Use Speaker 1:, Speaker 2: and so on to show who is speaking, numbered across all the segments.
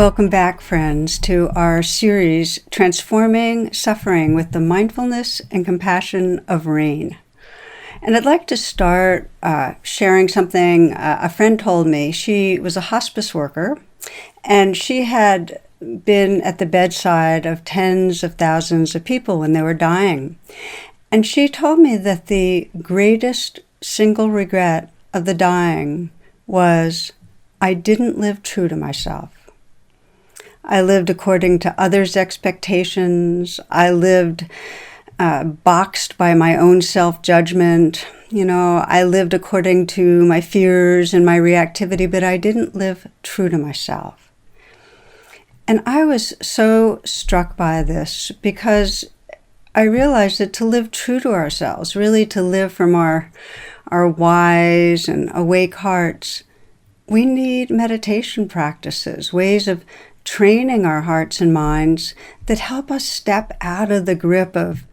Speaker 1: Welcome back, friends, to our series, Transforming Suffering with the Mindfulness and Compassion of Rain. And I'd like to start sharing something a friend told me. She was a hospice worker, and she had been at the bedside of tens of thousands of people when they were dying. And she told me that the greatest single regret of the dying was, I didn't live true to myself. I lived according to others' expectations. I lived boxed by my own self-judgment. I lived according to my fears and my reactivity, but I didn't live true to myself. And I was so struck by this because I realized that to live true to ourselves, really to live from our wise and awake hearts, we need meditation practices, ways of training our hearts and minds that help us step out of the grip of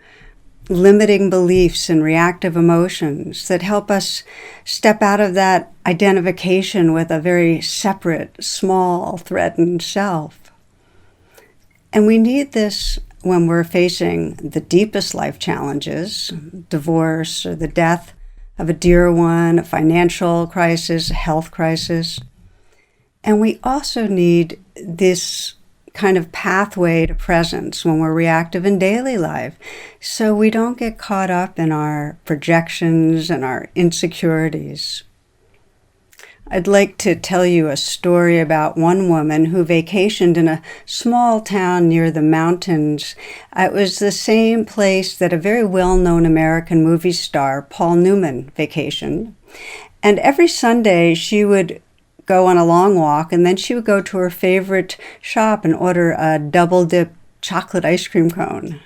Speaker 1: limiting beliefs and reactive emotions, that help us step out of that identification with a very separate, small, threatened self. And we need this when we're facing the deepest life challenges, divorce or the death of a dear one, a financial crisis, a health crisis. And we also need this kind of pathway to presence when we're reactive in daily life, so we don't get caught up in our projections and our insecurities. I'd like to tell you a story about one woman who vacationed in a small town near the mountains. It was the same place that a very well-known American movie star, Paul Newman, vacationed. And every Sunday she would go on a long walk, and then she would go to her favorite shop and order a double-dip chocolate ice cream cone.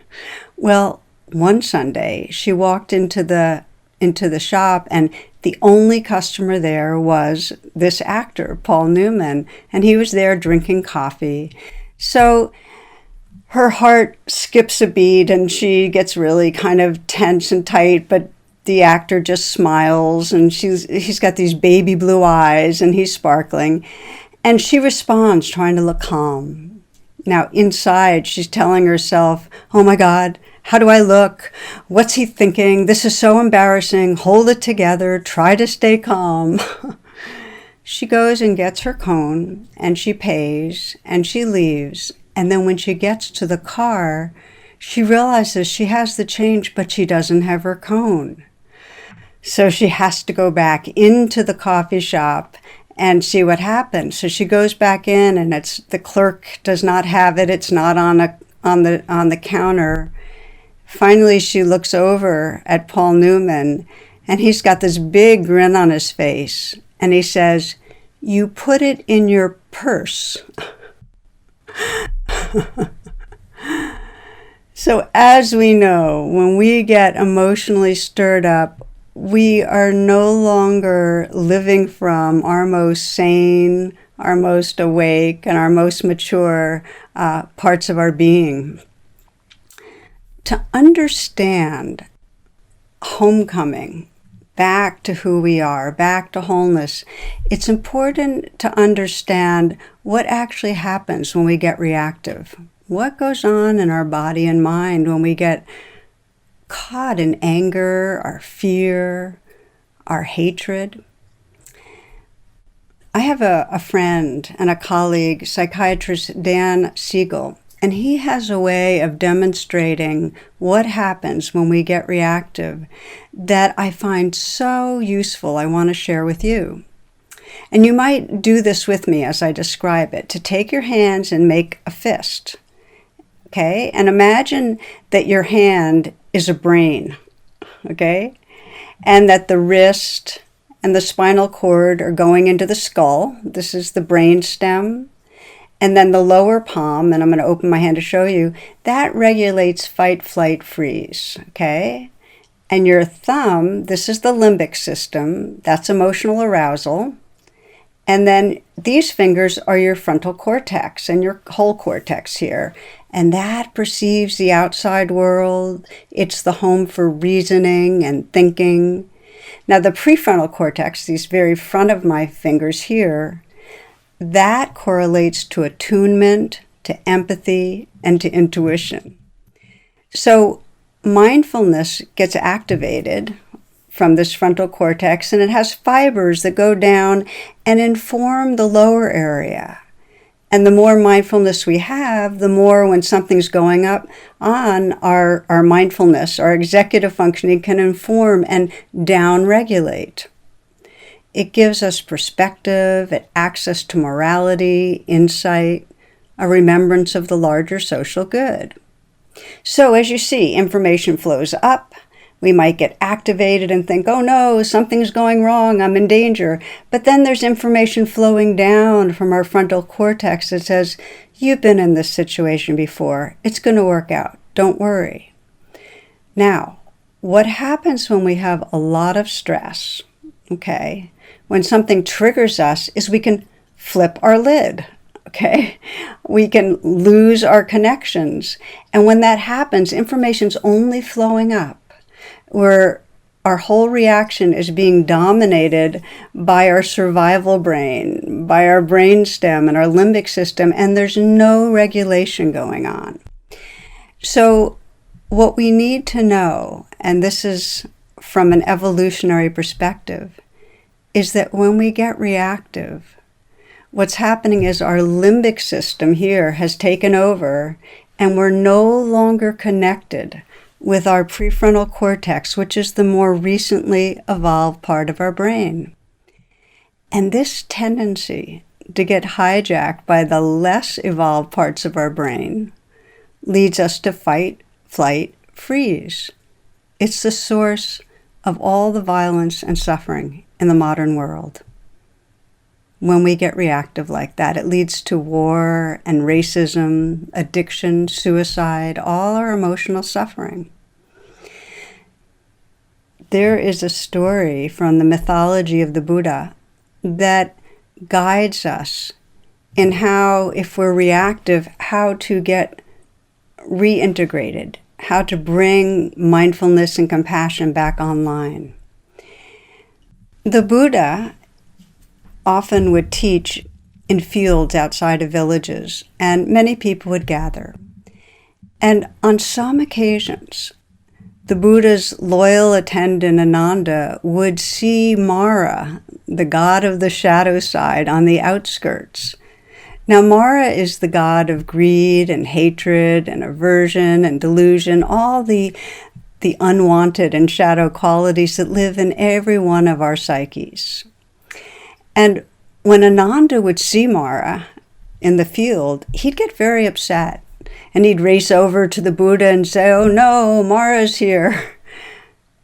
Speaker 1: Well, one Sunday, she walked into the shop, and the only customer there was this actor, Paul Newman, and he was there drinking coffee. So her heart skips a beat, and she gets really kind of tense and tight, but the actor just smiles, and he's got these baby blue eyes, and he's sparkling. And she responds, trying to look calm. Now, inside, she's telling herself, oh my God, how do I look? What's he thinking? This is so embarrassing. Hold it together. Try to stay calm. She goes and gets her cone, and she pays, and she leaves. And then when she gets to the car, she realizes she has the change, but she doesn't have her cone. So she has to go back into the coffee shop and see what happens. So she goes back in, and the clerk does not have it. It's not on the counter. Finally, she looks over at Paul Newman, and he's got this big grin on his face, and he says, "You put it in your purse." So as we know, when we get emotionally stirred up, we are no longer living from our most sane, our most awake, and our most mature parts of our being. To understand homecoming, back to who we are, back to wholeness, it's important to understand what actually happens when we get reactive. What goes on in our body and mind when we get caught in anger, our fear, our hatred? I have a friend and a colleague, psychiatrist Dan Siegel, and he has a way of demonstrating what happens when we get reactive that I find so useful. I want to share with you. And you might do this with me as I describe it, to take your hands and make a fist. Okay? And imagine that your hand is a brain. Okay? And that the wrist and the spinal cord are going into the skull. This is the brain stem. And then the lower palm, and I'm going to open my hand to show you, that regulates fight, flight, freeze. Okay? And your thumb, this is the limbic system. That's emotional arousal. And then these fingers are your frontal cortex and your whole cortex here. And that perceives the outside world. It's the home for reasoning and thinking. Now the prefrontal cortex, these very front of my fingers here, that correlates to attunement, to empathy, and to intuition. So mindfulness gets activated from this frontal cortex, and it has fibers that go down and inform the lower area. And the more mindfulness we have, the more when something's going up on our mindfulness, our executive functioning can inform and down-regulate. It gives us perspective, access to morality, insight, a remembrance of the larger social good. So as you see, information flows up. We might get activated and think, oh no, something's going wrong, I'm in danger. But then there's information flowing down from our frontal cortex that says, you've been in this situation before. It's going to work out. Don't worry. Now, what happens when we have a lot of stress, okay, when something triggers us, is we can flip our lid. Okay, we can lose our connections. And when that happens, information's only flowing up, where our whole reaction is being dominated by our survival brain, by our brainstem and our limbic system, and there's no regulation going on. So what we need to know, and this is from an evolutionary perspective, is that when we get reactive, what's happening is our limbic system here has taken over, and we're no longer connected with our prefrontal cortex, which is the more recently evolved part of our brain. And this tendency to get hijacked by the less evolved parts of our brain leads us to fight, flight, freeze. It's the source of all the violence and suffering in the modern world. When we get reactive like that, it leads to war and racism, addiction, suicide, all our emotional suffering. There is a story from the mythology of the Buddha that guides us in how, if we're reactive, how to get reintegrated, how to bring mindfulness and compassion back online. The Buddha often would teach in fields outside of villages, and many people would gather. And on some occasions, the Buddha's loyal attendant Ananda would see Mara, the god of the shadow side, on the outskirts. Now Mara is the god of greed and hatred and aversion and delusion, all the unwanted and shadow qualities that live in every one of our psyches. And when Ananda would see Mara in the field, he'd get very upset. And he'd race over to the Buddha and say, oh no, Mara's here.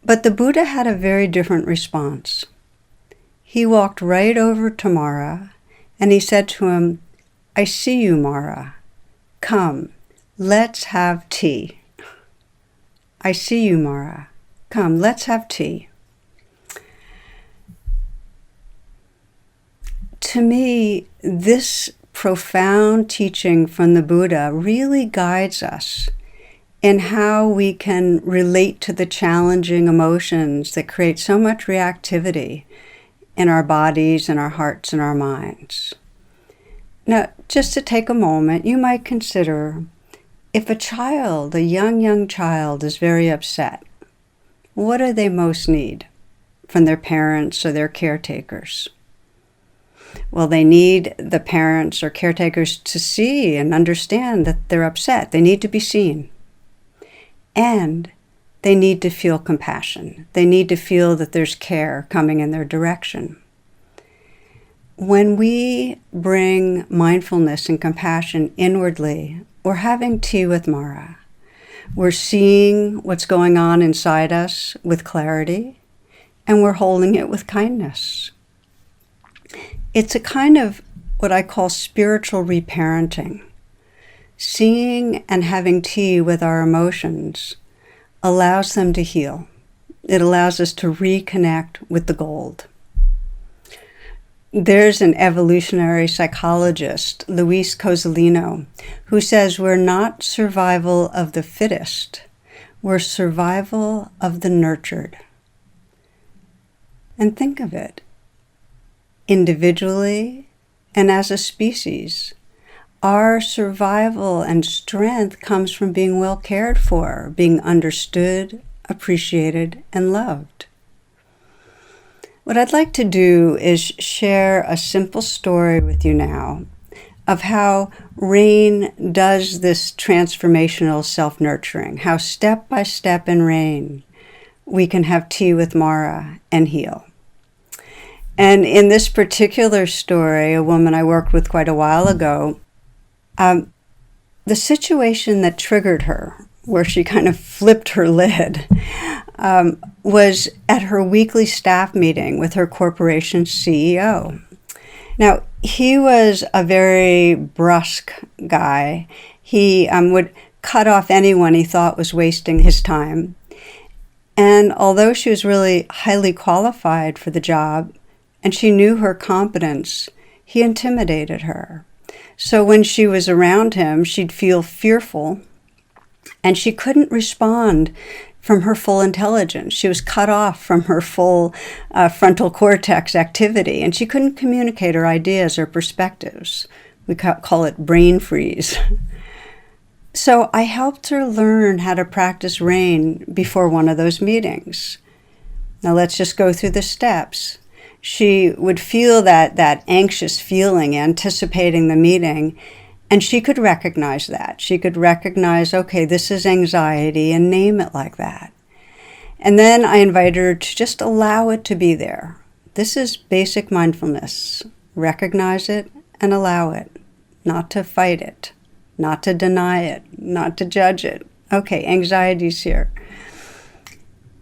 Speaker 1: But the Buddha had a very different response. He walked right over to Mara and he said to him, I see you, Mara. Come, let's have tea. I see you, Mara. Come, let's have tea. To me, this profound teaching from the Buddha really guides us in how we can relate to the challenging emotions that create so much reactivity in our bodies and our hearts and our minds. Now, just to take a moment, you might consider if a child, a young child, is very upset, what do they most need from their parents or their caretakers? Well, they need the parents or caretakers to see and understand that they're upset. They need to be seen. And they need to feel compassion. They need to feel that there's care coming in their direction. When we bring mindfulness and compassion inwardly, we're having tea with Mara. We're seeing what's going on inside us with clarity, and we're holding it with kindness. It's a kind of what I call spiritual reparenting. Seeing and having tea with our emotions allows them to heal. It allows us to reconnect with the gold. There's an evolutionary psychologist, Luis Cozzolino, who says we're not survival of the fittest, we're survival of the nurtured. And think of it. Individually And as a species, our survival and strength comes from being well cared for, being understood, appreciated, and loved. What I'd like to do is share a simple story with you now of how rain does this transformational self-nurturing, how step by step in rain we can have tea with Mara and heal. And in this particular story, a woman I worked with quite a while ago, the situation that triggered her, where she kind of flipped her lid, was at her weekly staff meeting with her corporation's CEO. Now, he was a very brusque guy. He would cut off anyone he thought was wasting his time. And although she was really highly qualified for the job, and she knew her competence, he intimidated her. So when she was around him, she'd feel fearful, and she couldn't respond from her full intelligence. She was cut off from her full frontal cortex activity, and she couldn't communicate her ideas or perspectives. We call it brain freeze. So I helped her learn how to practice rain before one of those meetings. Now let's just go through the steps. She would feel that anxious feeling, anticipating the meeting, and she could recognize that. She could recognize, okay, this is anxiety, and name it like that. And then I invited her to just allow it to be there. This is basic mindfulness. Recognize it and allow it, not to fight it, not to deny it, not to judge it. Okay, anxiety's here.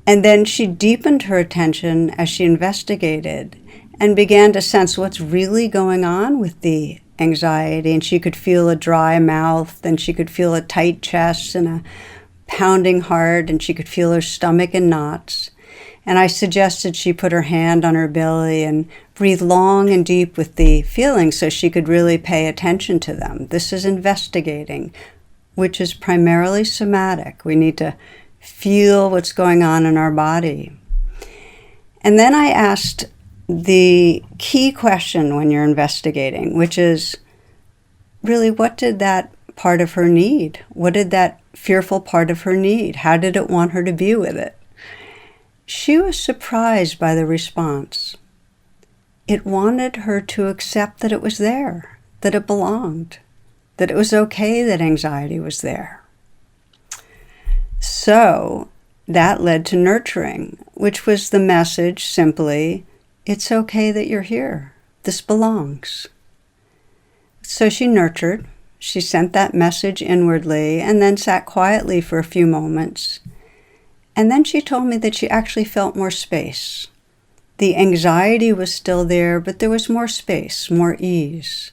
Speaker 1: And then she deepened her attention as she investigated and began to sense what's really going on with the anxiety. And she could feel a dry mouth, and she could feel a tight chest and a pounding heart, and she could feel her stomach in knots. And I suggested she put her hand on her belly and breathe long and deep with the feelings so she could really pay attention to them. This is investigating, which is primarily somatic. We need to feel what's going on in our body. And then I asked the key question when you're investigating, which is really, what did that part of her need? What did that fearful part of her need? How did it want her to be with it? She was surprised by the response. It wanted her to accept that it was there, that it belonged, that it was okay that anxiety was there. So that led to nurturing, which was the message simply, it's okay that you're here. This belongs. So she nurtured. She sent that message inwardly and then sat quietly for a few moments. And then she told me that she actually felt more space. The anxiety was still there, but there was more space, more ease.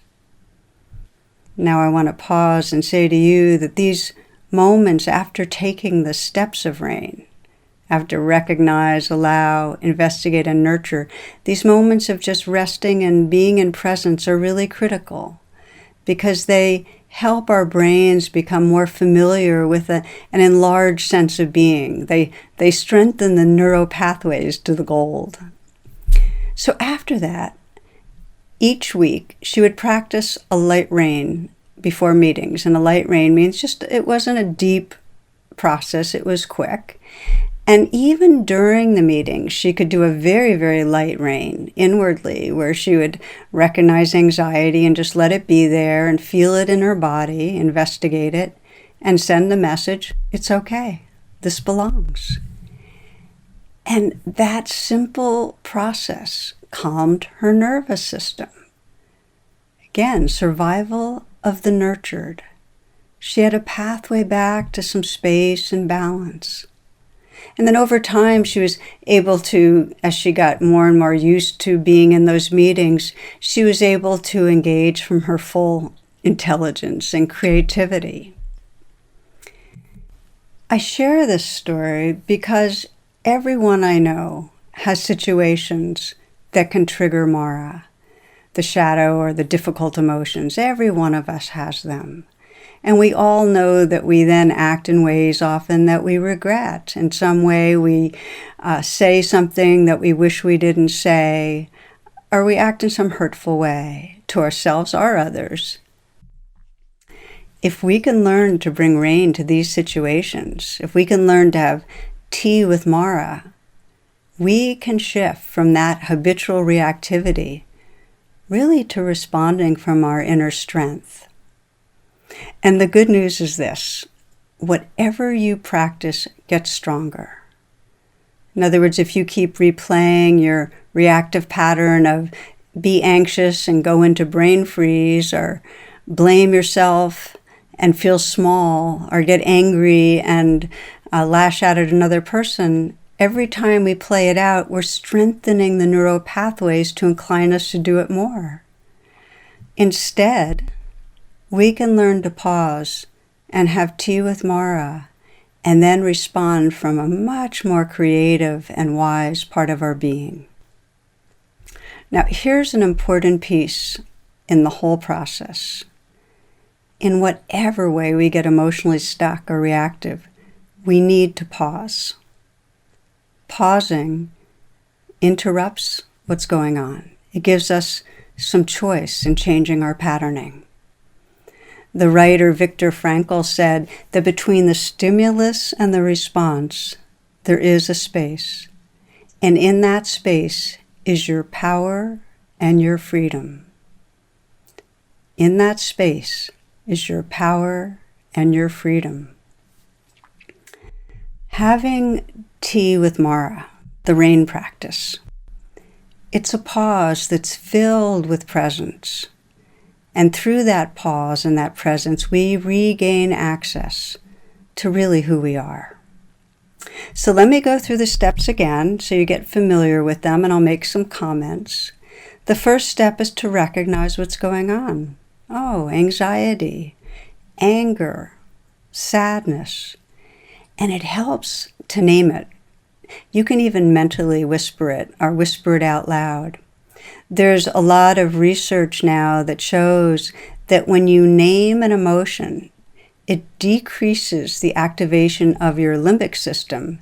Speaker 1: Now I want to pause and say to you that these moments after taking the steps of rain, after recognize, allow, investigate, and nurture, these moments of just resting and being in presence are really critical because they help our brains become more familiar with an enlarged sense of being. They strengthen the neural pathways to the gold. So after that, each week she would practice a light rain before meetings. And a light rain means just, it wasn't a deep process, it was quick. And even during the meeting, she could do a very, very light rain inwardly, where she would recognize anxiety and just let it be there and feel it in her body, investigate it, and send the message, it's okay, this belongs. And that simple process calmed her nervous system. Again, survival of the nurtured. She had a pathway back to some space and balance. And then over time, she was able to, as she got more and more used to being in those meetings, she was able to engage from her full intelligence and creativity. I share this story because everyone I know has situations that can trigger Mara, the shadow or the difficult emotions. Every one of us has them. And we all know that we then act in ways often that we regret. In some way we say something that we wish we didn't say, or we act in some hurtful way. to ourselves or others. If we can learn to bring rain to these situations, if we can learn to have tea with Mara, we can shift from that habitual reactivity really to responding from our inner strength. And the good news is this: whatever you practice gets stronger. In other words, if you keep replaying your reactive pattern of be anxious and go into brain freeze, or blame yourself and feel small, or get angry and lash out at another person, every time we play it out, we're strengthening the neural pathways to incline us to do it more. Instead, we can learn to pause and have tea with Mara, and then respond from a much more creative and wise part of our being. Now, here's an important piece in the whole process. In whatever way we get emotionally stuck or reactive, we need to pause. Pausing interrupts what's going on. It gives us some choice in changing our patterning. The writer Viktor Frankl said that between the stimulus and the response, there is a space. And in that space is your power and your freedom. In that space is your power and your freedom. Having tea with Mara, the rain practice, it's a pause that's filled with presence. And through that pause and that presence, we regain access to really who we are. So let me go through the steps again so you get familiar with them, and I'll make some comments. The first step is to recognize what's going on. Oh, anxiety, anger, sadness. And it helps to name it. You can even mentally whisper it or whisper it out loud. There's a lot of research now that shows that when you name an emotion, it decreases the activation of your limbic system,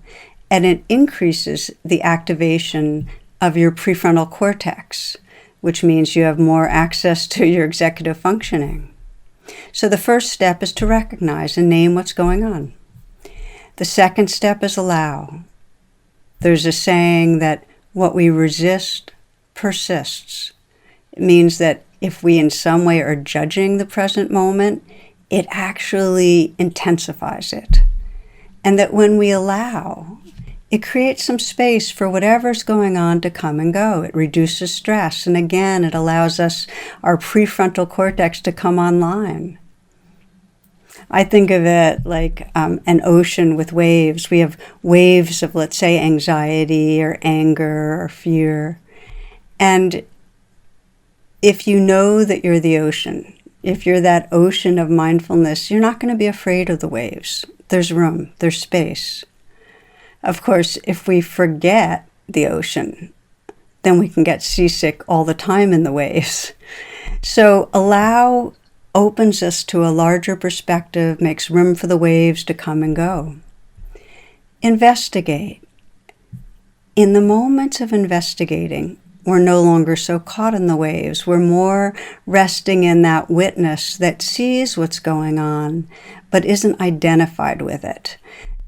Speaker 1: and it increases the activation of your prefrontal cortex, which means you have more access to your executive functioning. So the first step is to recognize and name what's going on. The second step is allow. There's a saying that what we resist persists. It means that if we in some way are judging the present moment, it actually intensifies it. And that when we allow, it creates some space for whatever's going on to come and go. It reduces stress. And again, it allows us, our prefrontal cortex, to come online. I think of it like an ocean with waves. We have waves of, let's say, anxiety or anger or fear. And if you know that you're the ocean, if you're that ocean of mindfulness, you're not going to be afraid of the waves. There's room, there's space. Of course, if we forget the ocean, then we can get seasick all the time in the waves. So allow opens us to a larger perspective, makes room for the waves to come and go. Investigate. In the moments of investigating, we're no longer so caught in the waves. We're more resting in that witness that sees what's going on, but isn't identified with it.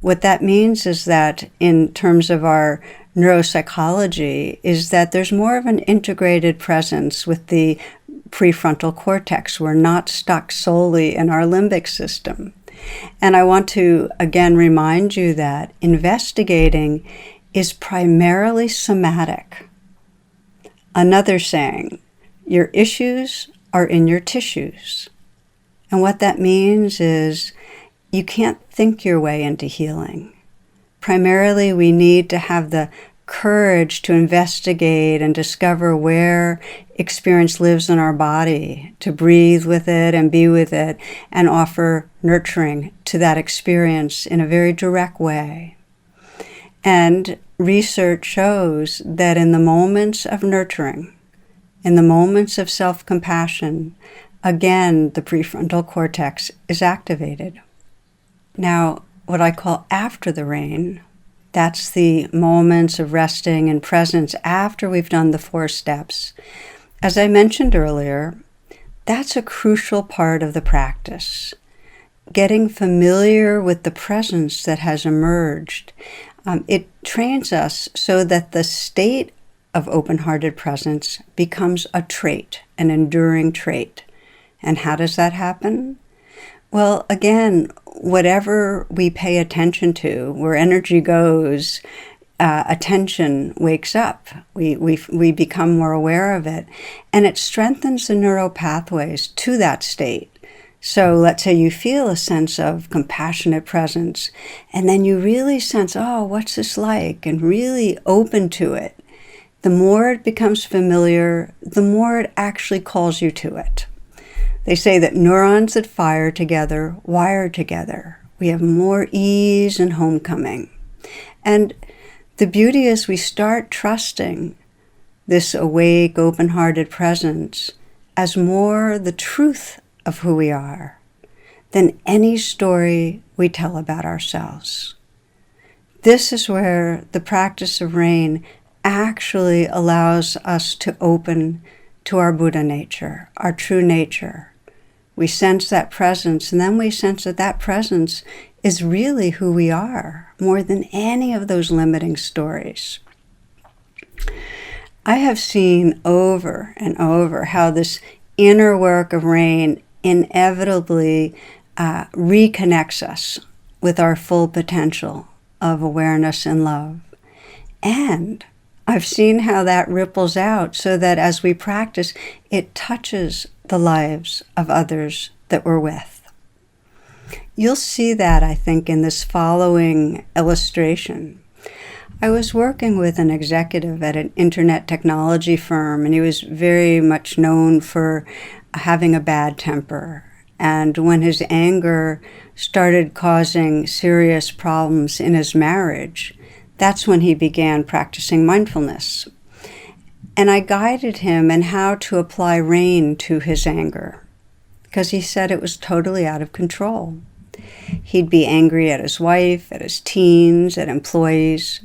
Speaker 1: What that means is that in terms of our neuropsychology is that there's more of an integrated presence with the prefrontal cortex. We're not stuck solely in our limbic system. And I want to again remind you that investigating is primarily somatic. Another saying, your issues are in your tissues. And what that means is you can't think your way into healing. Primarily, we need to have the courage to investigate and discover where experience lives in our body, to breathe with it and be with it, and offer nurturing to that experience in a very direct way. And research shows that in the moments of nurturing, in the moments of self-compassion, again, the prefrontal cortex is activated. Now, what I call after the rain, that's the moments of resting and presence after we've done the 4 steps. As I mentioned earlier, That's a crucial part of the practice. Getting familiar with the presence that has emerged. It trains us so that the state of open-hearted presence becomes a trait, an enduring trait. And how does that happen? Well, again, whatever we pay attention to, where energy goes, attention wakes up. We become more aware of it. And it strengthens the neural pathways to that state. So let's say you feel a sense of compassionate presence, and then you really sense, oh, what's this like? And really open to it. The more it becomes familiar, the more it actually calls you to it. They say that neurons that fire together wire together. We have more ease and homecoming. And the beauty is we start trusting this awake, open-hearted presence as more the truth of who we are than any story we tell about ourselves. This is where the practice of rain actually allows us to open to our Buddha nature, our true nature. We sense that presence, and then we sense that that presence is really who we are, more than any of those limiting stories. I have seen over and over how this inner work of rain inevitably reconnects us with our full potential of awareness and love. And I've seen how that ripples out so that as we practice, it touches the lives of others that we're with. You'll see that, I think, in this following illustration. I was working with an executive at an internet technology firm, and he was very much known for having a bad temper. And when his anger started causing serious problems in his marriage, that's when he began practicing mindfulness. And I guided him in how to apply rain to his anger, because he said it was totally out of control. He'd be angry at his wife, at his teens, at employees.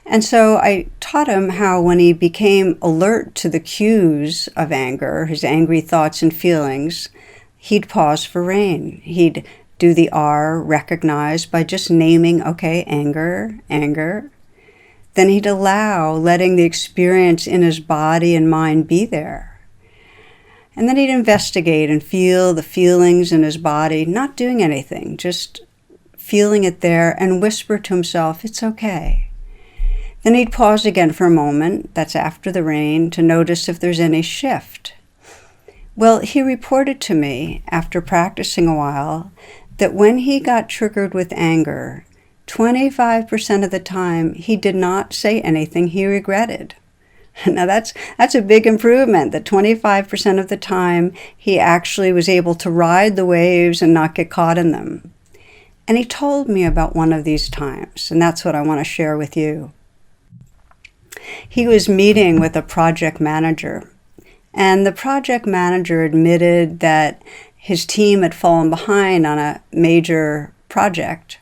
Speaker 1: And so I taught him how when he became alert to the cues of anger, his angry thoughts and feelings, he'd pause for rain. He'd do the R, recognize, by just naming, okay, anger, anger. Then he'd allow letting the experience in his body and mind be there. And then he'd investigate and feel the feelings in his body, not doing anything, just feeling it there, and whisper to himself, it's okay. Then he'd pause again for a moment, that's after the rain, to notice if there's any shift. Well, he reported to me, after practicing a while, that when he got triggered with anger, 25% of the time he did not say anything he regretted. Now that's a big improvement, that 25% of the time he actually was able to ride the waves and not get caught in them. And he told me about one of these times, and that's what I want to share with you. He was meeting with a project manager, and the project manager admitted that his team had fallen behind on a major project,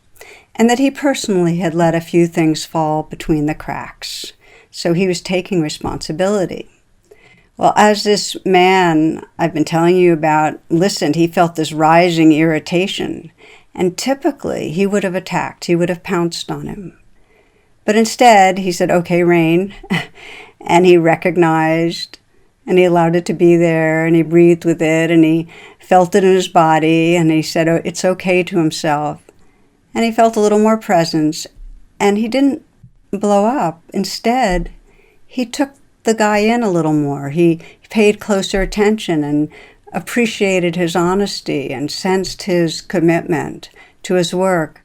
Speaker 1: and that he personally had let a few things fall between the cracks. So he was taking responsibility. Well, as this man I've been telling you about listened, he felt this rising irritation, and typically he would have attacked, he would have pounced on him. But instead, he said, okay, rain, and he recognized, and he allowed it to be there, and he breathed with it, and he felt it in his body, and he said, oh, it's okay to himself. And he felt a little more presence, and he didn't blow up. Instead, he took the guy in a little more. He paid closer attention and appreciated his honesty and sensed his commitment to his work.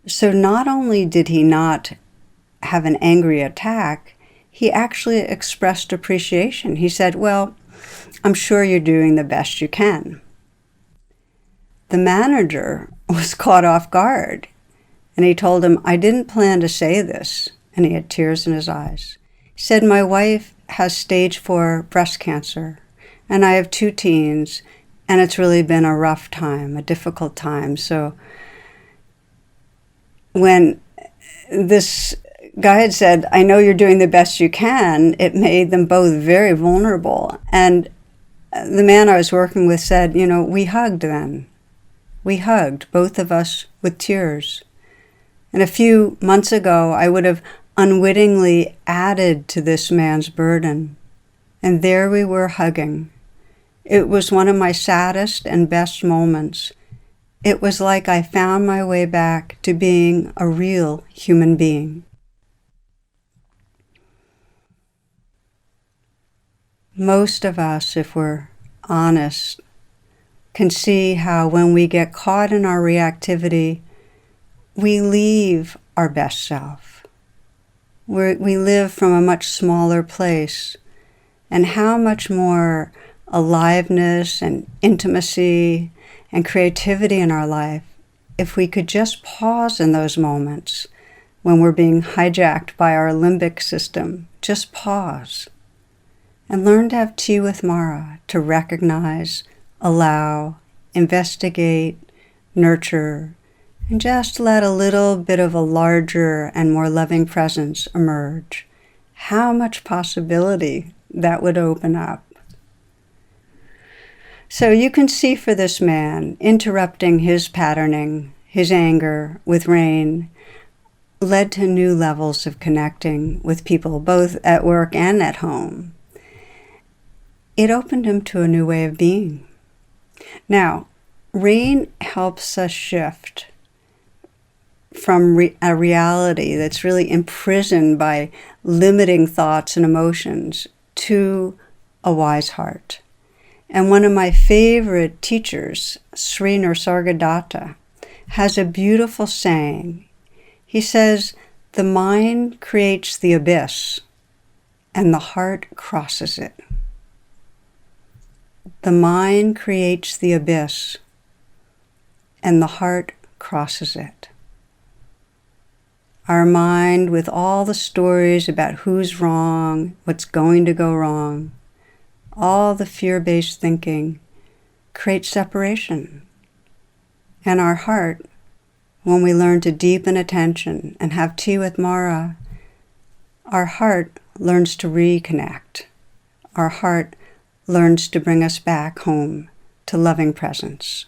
Speaker 1: So not only did he not have an angry attack, he actually expressed appreciation. He said, well, I'm sure you're doing the best you can. The manager was caught off guard, and he told him, I didn't plan to say this, and he had tears in his eyes. He said, my wife has stage 4 breast cancer, and I have 2 teens, and it's really been a rough time, a difficult time. So when this guy had said, I know you're doing the best you can, it made them both very vulnerable. And the man I was working with said, we hugged then. We hugged, both of us, with tears. And a few months ago, I would have unwittingly added to this man's burden. And there we were hugging. It was one of my saddest and best moments. It was like I found my way back to being a real human being. Most of us, if we're honest, can see how when we get caught in our reactivity, we leave our best self. We live from a much smaller place, and how much more aliveness and intimacy and creativity in our life if we could just pause in those moments when we're being hijacked by our limbic system. Just pause and learn to have tea with Mara, to recognize, allow, investigate, nurture, and just let a little bit of a larger and more loving presence emerge. How much possibility that would open up. So you can see for this man, interrupting his patterning, his anger with rain, led to new levels of connecting with people, both at work and at home. It opened him to a new way of being. Now, rain helps us shift from a reality that's really imprisoned by limiting thoughts and emotions to a wise heart. And one of my favorite teachers, Sri Nisargadatta, has a beautiful saying. He says, "The mind creates the abyss, and the heart crosses it." The mind creates the abyss, and the heart crosses it. Our mind, with all the stories about who's wrong, what's going to go wrong, all the fear-based thinking, creates separation. And our heart, when we learn to deepen attention and have tea with Mara, our heart learns to reconnect. Our heart learns to bring us back home to loving presence.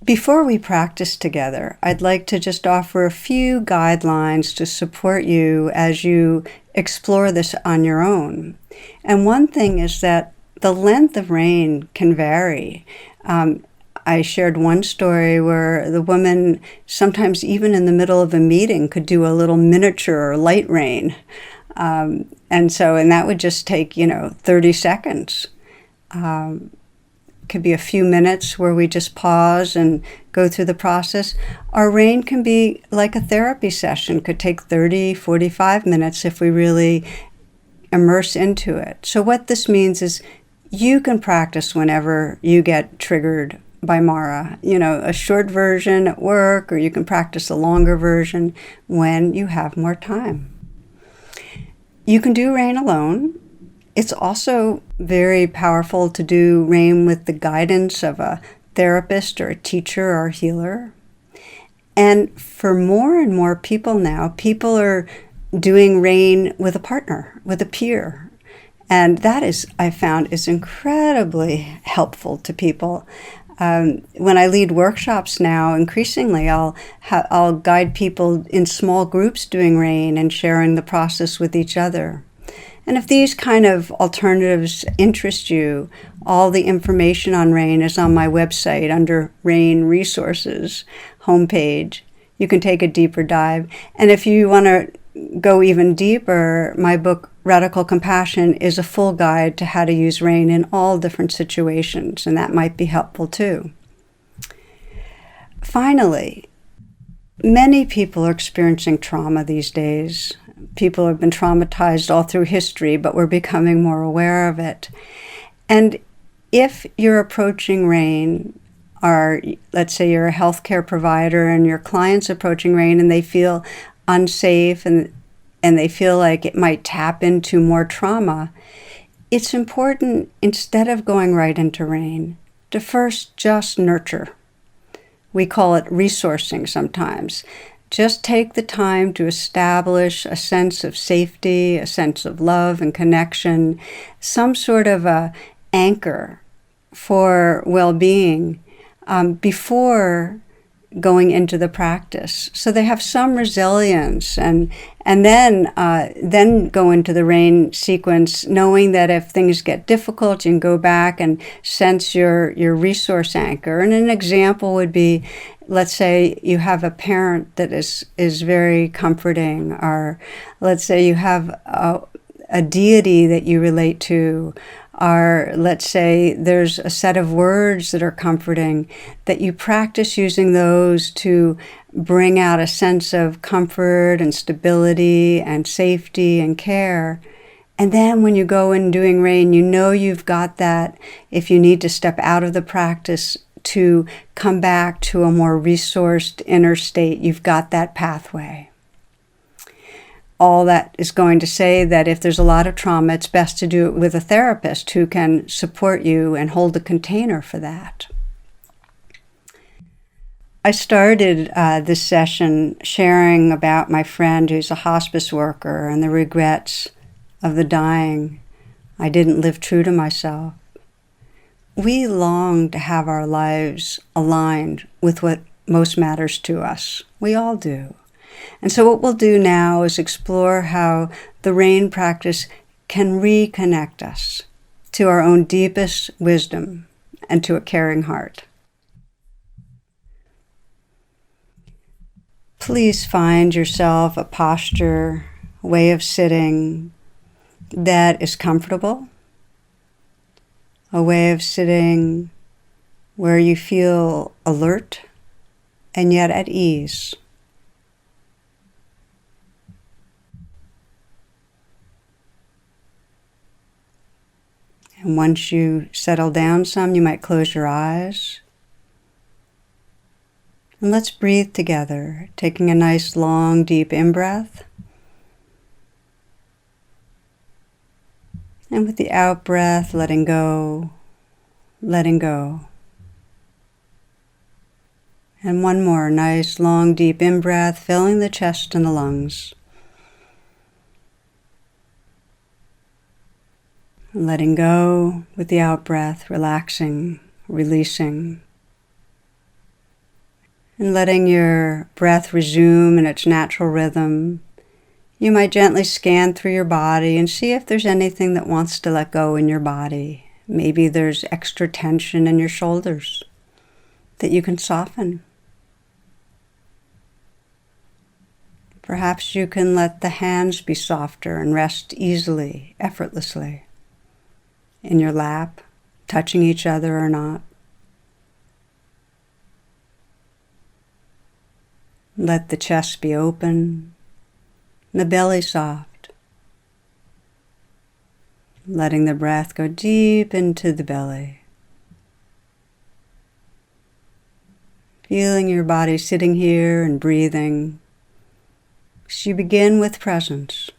Speaker 1: Before we practice together, I'd like to just offer a few guidelines to support you as you explore this on your own. And one thing is that the length of rain can vary. I shared one story where the woman, sometimes even in the middle of a meeting, could do a little miniature or light rain. And that would just take, 30 seconds. Could be a few minutes where we just pause and go through the process. Our rain can be like a therapy session, could take 30, 45 minutes if we really immerse into it. So what this means is you can practice whenever you get triggered by Mara, a short version at work, or you can practice a longer version when you have more time. You can do rain alone. It's also very powerful to do rain with the guidance of a therapist or a teacher or a healer. And for more and more people now, people are doing rain with a partner, with a peer. And that is, I found, is incredibly helpful to people. When I lead workshops now, increasingly I'll guide people in small groups doing rain and sharing the process with each other. And if these kind of alternatives interest you, all the information on rain is on my website under Rain Resources homepage. You can take a deeper dive. And if you want to go even deeper, my book, Radical Compassion, is a full guide to how to use rain in all different situations, and that might be helpful too. Finally, many people are experiencing trauma these days. People have been traumatized all through history, but we're becoming more aware of it. And if you're approaching rain, or let's say you're a healthcare provider and your client's approaching rain and they feel unsafe and they feel like it might tap into more trauma, it's important, instead of going right into rain, to first just nurture. We call it resourcing sometimes. Just take the time to establish a sense of safety, a sense of love and connection, some sort of a anchor for well-being before going into the practice, so they have some resilience, and then go into the rain sequence, knowing that if things get difficult, you can go back and sense your resource anchor. And an example would be, let's say you have a parent that is very comforting, or let's say you have a deity that you relate to, or let's say there's a set of words that are comforting, that you practice using those to bring out a sense of comfort and stability and safety and care. And then when you go in doing rain, you know you've got that. If you need to step out of the practice to come back to a more resourced inner state, you've got that pathway. All that is going to say that if there's a lot of trauma, it's best to do it with a therapist who can support you and hold the container for that. I started this session sharing about my friend who's a hospice worker and the regrets of the dying. I didn't live true to myself. We long to have our lives aligned with what most matters to us. We all do. And so what we'll do now is explore how the rain practice can reconnect us to our own deepest wisdom and to a caring heart. Please find yourself a posture, a way of sitting that is comfortable, a way of sitting where you feel alert and yet at ease. And once you settle down some, you might close your eyes. And let's breathe together, taking a nice, long, deep in-breath. And with the out-breath, letting go, letting go. And one more nice, long, deep in-breath, filling the chest and the lungs. And letting go with the out-breath, relaxing, releasing. And letting your breath resume in its natural rhythm. You might gently scan through your body and see if there's anything that wants to let go in your body. Maybe there's extra tension in your shoulders that you can soften. Perhaps you can let the hands be softer and rest easily, effortlessly in your lap, touching each other or not. Let the chest be open, the belly soft. Letting the breath go deep into the belly. Feeling your body sitting here and breathing. So you begin with presence.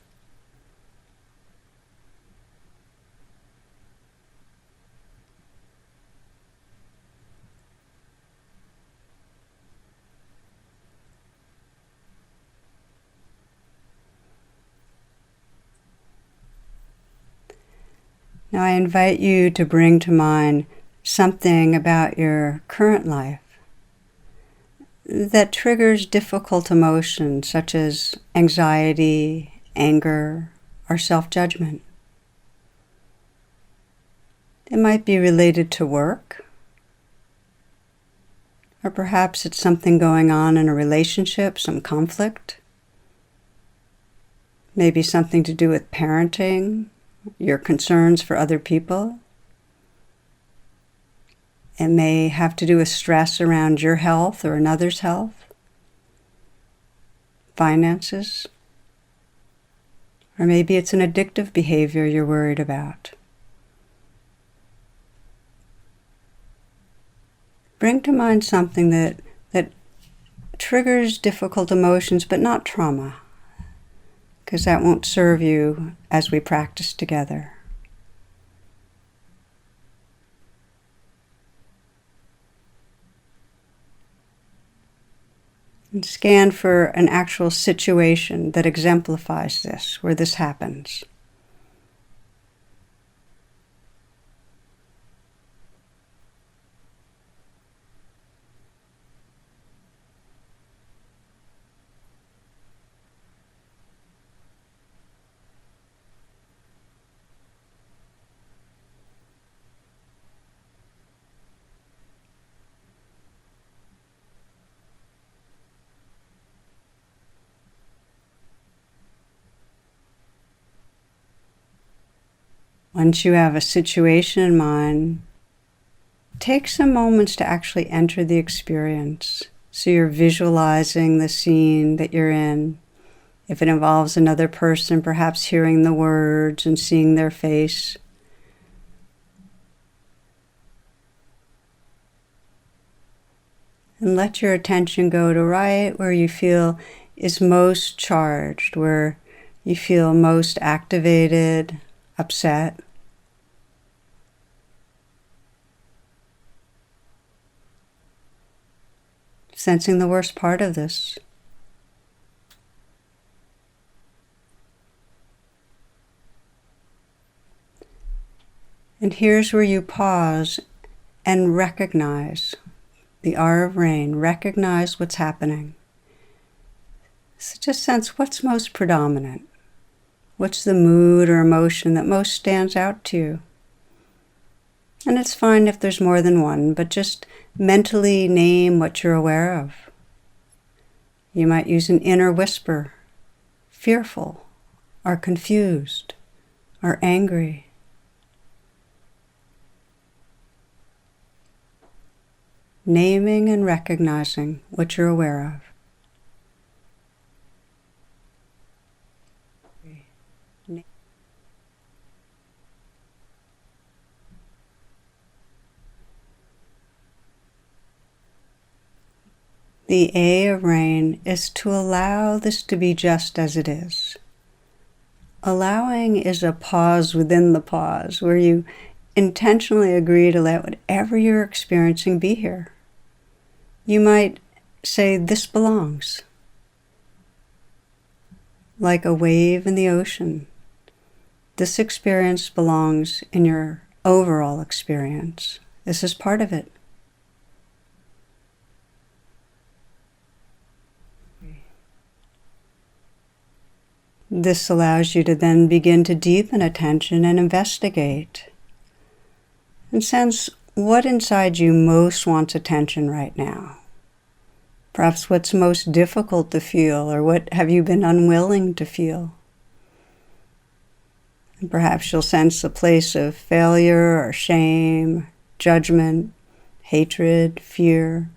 Speaker 1: Now I invite you to bring to mind something about your current life that triggers difficult emotions such as anxiety, anger, or self-judgment. It might be related to work, or perhaps it's something going on in a relationship, some conflict. Maybe something to do with parenting, your concerns for other people. It may have to do with stress around your health or another's health, finances, or maybe it's an addictive behavior you're worried about. Bring to mind something that triggers difficult emotions, but not trauma, because that won't serve you as we practice together. And scan for an actual situation that exemplifies this, where this happens. Once you have a situation in mind, take some moments to actually enter the experience. So you're visualizing the scene that you're in. If it involves another person, perhaps hearing the words and seeing their face. And let your attention go to right where you feel is most charged, where you feel most activated, upset. Sensing the worst part of this. And here's where you pause and recognize the R of rain. Recognize what's happening. So just sense what's most predominant. What's the mood or emotion that most stands out to you? And it's fine if there's more than one, but just mentally name what you're aware of. You might use an inner whisper, fearful, or confused, or angry. Naming and recognizing what you're aware of. The A of rain is to allow this to be just as it is. Allowing is a pause within the pause, where you intentionally agree to let whatever you're experiencing be here. You might say, this belongs. Like a wave in the ocean. This experience belongs in your overall experience. This is part of it. This allows you to then begin to deepen attention and investigate. And sense what inside you most wants attention right now. Perhaps what's most difficult to feel, or what have you been unwilling to feel. And perhaps you'll sense a place of failure or shame, judgment, hatred, fear.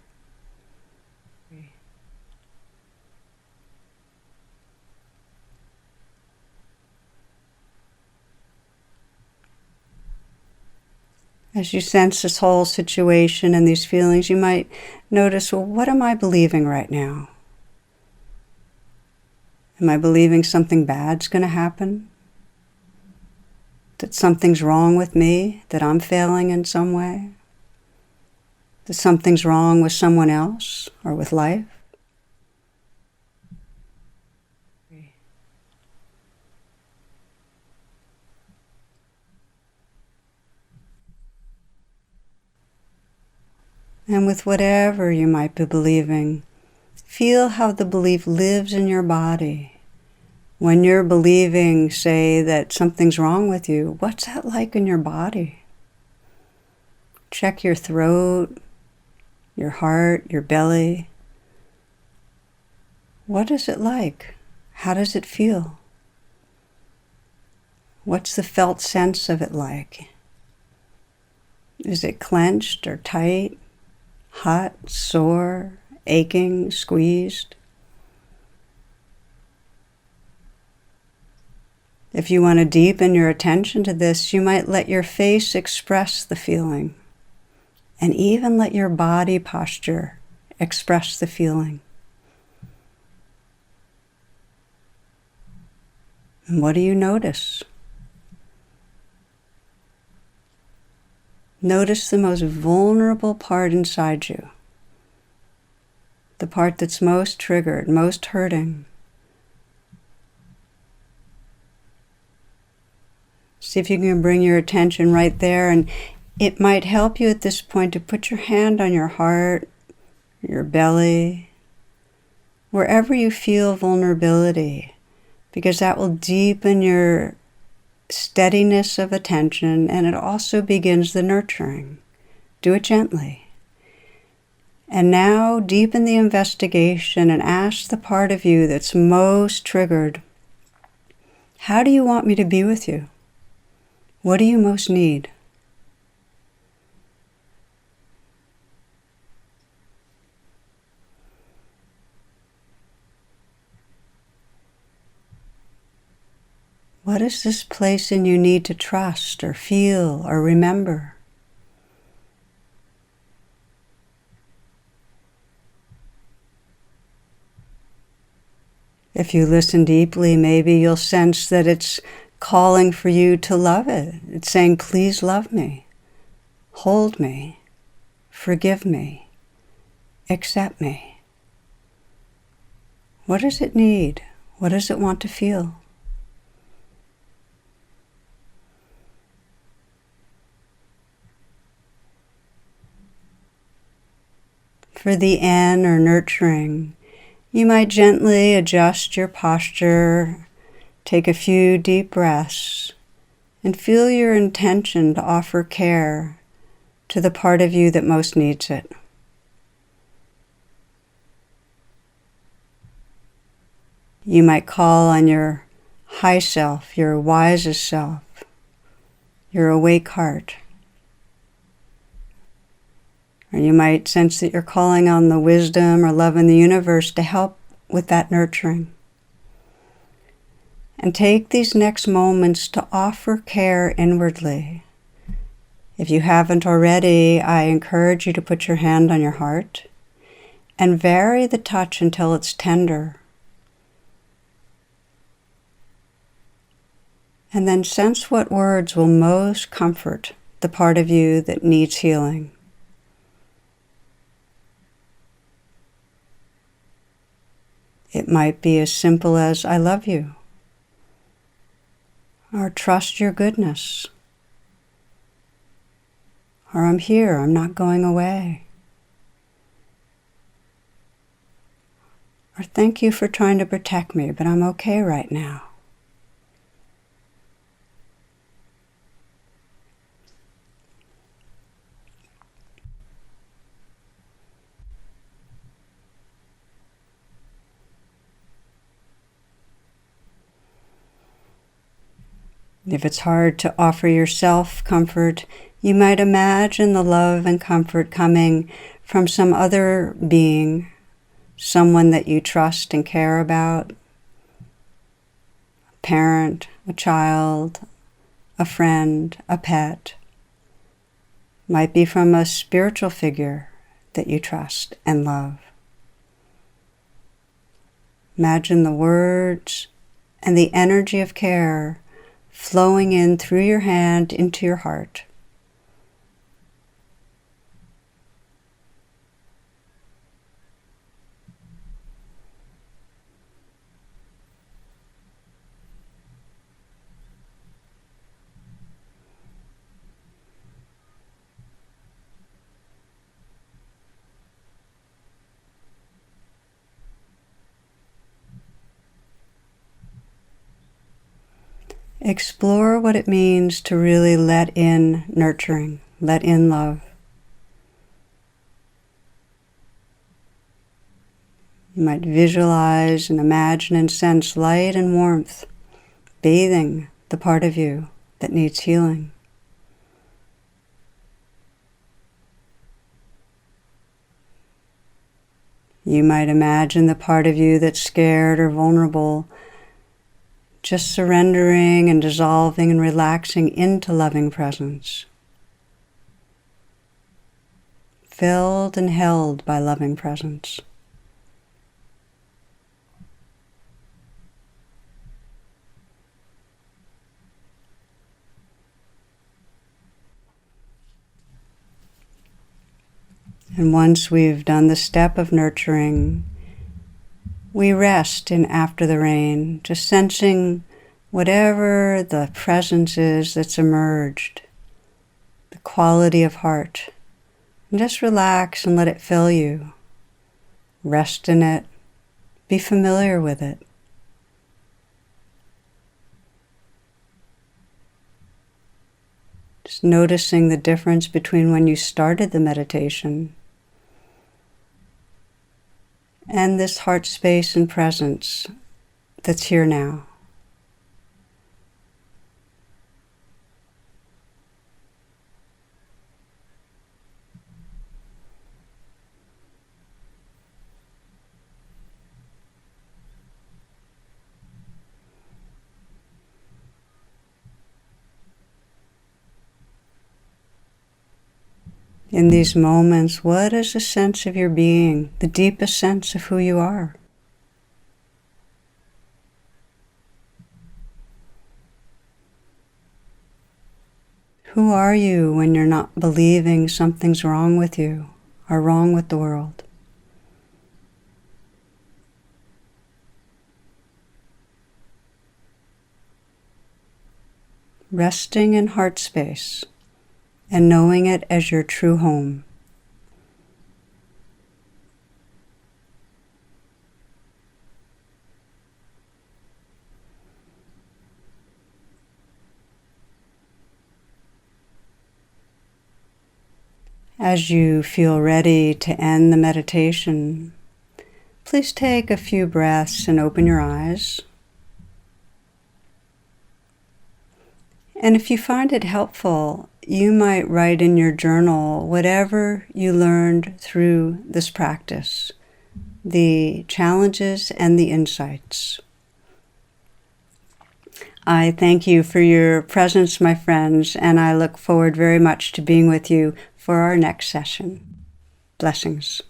Speaker 1: As you sense this whole situation and these feelings, you might notice, well, what am I believing right now? Am I believing something bad's going to happen? That something's wrong with me? That I'm failing in some way? That something's wrong with someone else or with life? And with whatever you might be believing, feel how the belief lives in your body. When you're believing, say, that something's wrong with you, what's that like in your body? Check your throat, your heart, your belly. What is it like? How does it feel? What's the felt sense of it like? Is it clenched or tight? Hot, sore, aching, squeezed? If you want to deepen your attention to this, you might let your face express the feeling, and even let your body posture express the feeling. And what do you notice? Notice the most vulnerable part inside you. the part that's most triggered, most hurting. See if you can bring your attention right there, and it might help you at this point to put your hand on your heart, your belly, wherever you feel vulnerability, because that will deepen your steadiness of attention, and it also begins the nurturing. Do it gently. And now deepen the investigation and ask the part of you that's most triggered, how do you want me to be with you? What do you most need? What is this place in you need to trust or feel or remember? If you listen deeply, maybe you'll sense that it's calling for you to love it. It's saying, please love me, hold me, forgive me, accept me. What does it need? What does it want to feel? For the N or nurturing, you might gently adjust your posture, take a few deep breaths, and feel your intention to offer care to the part of you that most needs it. You might call on your high self, your wisest self, your awake heart. Or you might sense that you're calling on the wisdom or love in the universe to help with that nurturing. And take these next moments to offer care inwardly. If you haven't already, I encourage you to put your hand on your heart and vary the touch until it's tender. And then sense what words will most comfort the part of you that needs healing. It might be as simple as, I love you, or trust your goodness, or I'm here, I'm not going away, or thank you for trying to protect me, but I'm okay right now. If it's hard to offer yourself comfort, you might imagine the love and comfort coming from some other being, someone that you trust and care about, a parent, a child, a friend, a pet. Might be from a spiritual figure that you trust and love. Imagine the words and the energy of care flowing in through your hand into your heart. Explore what it means to really let in nurturing, let in love. You might visualize and imagine and sense light and warmth bathing the part of you that needs healing. You might imagine the part of you that's scared or vulnerable just surrendering and dissolving and relaxing into loving presence. Filled and held by loving presence. And once we've done the step of nurturing, we rest in after the rain, just sensing whatever the presence is that's emerged, the quality of heart. And just relax and let it fill you. Rest in it. Be familiar with it. Just noticing the difference between when you started the meditation and this heart space and presence that's here now. In these moments, what is the sense of your being, the deepest sense of who you are? Who are you when you're not believing something's wrong with you or wrong with the world? Resting in heart space and knowing it as your true home. As you feel ready to end the meditation, please take a few breaths and open your eyes. And if you find it helpful, you might write in your journal whatever you learned through this practice, the challenges and the insights. I thank you for your presence, my friends, and I look forward very much to being with you for our next session. Blessings.